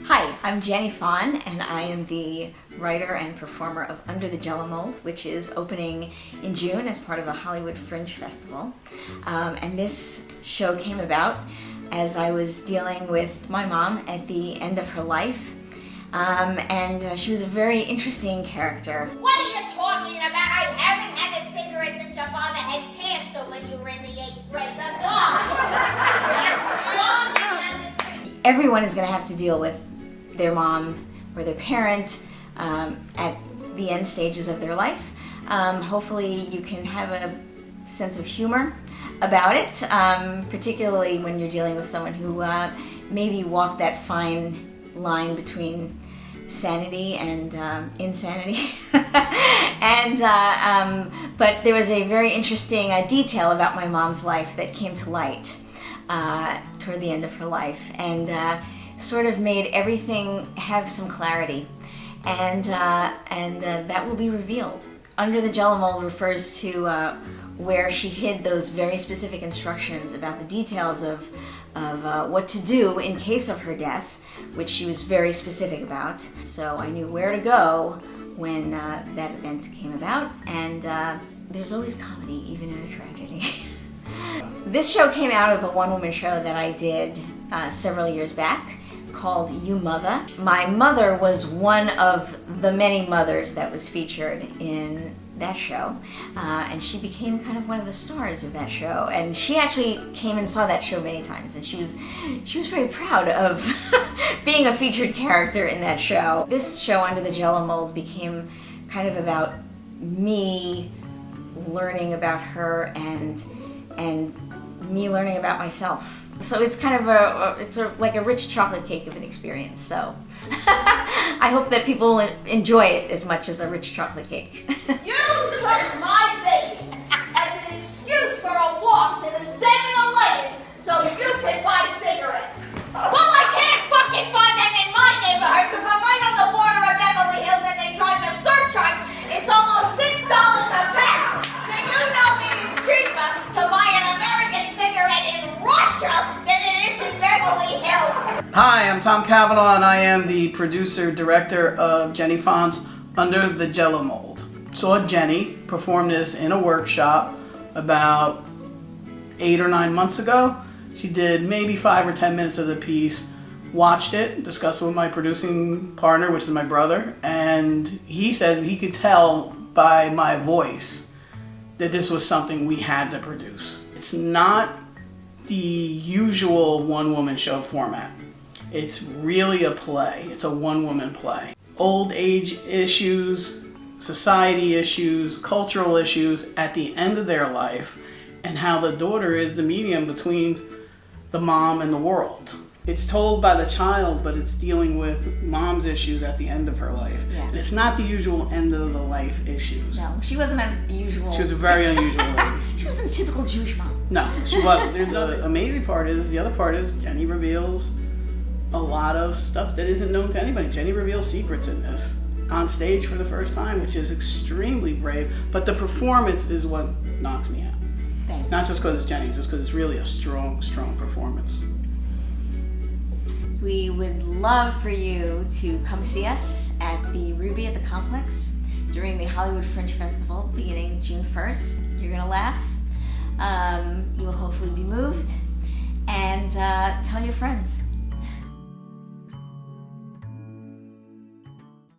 Hi, I'm Jenny Fawn, and I am the writer and performer of Under the JELLO Mold, which is opening in June as part of the Hollywood Fringe Festival. And this show came about as I was dealing with my mom at the end of her life. And she was a very interesting character. What are you talking about? I haven't had a cigarette since your father had cancer when you were in the 8th grade. The dog. Everyone is going to have to deal with their mom or their parent at the end stages of their life. Hopefully you can have a sense of humor about it, particularly when you're dealing with someone who maybe walked that fine line between sanity and insanity. But there was a very interesting detail about my mom's life that came to light toward the end of her life, and sort of made everything have some clarity, and that will be revealed. Under the JELLO Mold refers to where she hid those very specific instructions about the details of what to do in case of her death, which she was very specific about. So I knew where to go when that event came about, and there's always comedy even in a tragedy. This show came out of a one-woman show that I did several years back called You Mother. My mother was one of the many mothers that was featured in that show, and she became kind of one of the stars of that show, and she actually came and saw that show many times, and she was very proud of being a featured character in that show. This show, Under the JELLO Mold, became kind of about me learning about her and me learning about myself. So it's kind of like a rich chocolate cake of an experience. So I hope that people will enjoy it as much as a rich chocolate cake. You took my baby as an excuse for a walk to the 7-Eleven so you could buy cigarettes. Well, I can't fucking buy them in my neighborhood because I'm right on the border of Beverly Hills and they charge a surcharge. It's almost $6 a pack. Do you know it is cheaper to buy an American cigarette in Russia than it is in Beverly Hills? Hi, I'm Tom Cavanaugh, and I am the producer-director of Jenny Fawn's Under the JELLO Mold. Saw Jenny perform this in a workshop about 8 or 9 months ago. She did maybe 5 or 10 minutes of the piece, watched it, discussed it with my producing partner, which is my brother, and he said he could tell by my voice that this was something we had to produce. It's not the usual one-woman show format. It's really a play. It's a one-woman play. Old age issues, society issues, cultural issues at the end of their life, and how the daughter is the medium between the mom and the world. It's told by the child, but it's dealing with mom's issues at the end of her life. Yeah. And it's not the usual end of the life issues. No, she wasn't unusual. She was a very unusual lady. She wasn't a typical Jewish mom. No, she wasn't. The amazing part is, the other part is, Jenny reveals a lot of stuff that isn't known to anybody. Jenny reveals secrets in this on stage for the first time, which is extremely brave. But the performance is what knocks me out. Thanks. Not just because it's Jenny, just because it's really a strong, strong performance. We would love for you to come see us at the Ruby at the Complex during the Hollywood Fringe Festival beginning June 1st. You're gonna laugh, you will hopefully be moved, and tell your friends.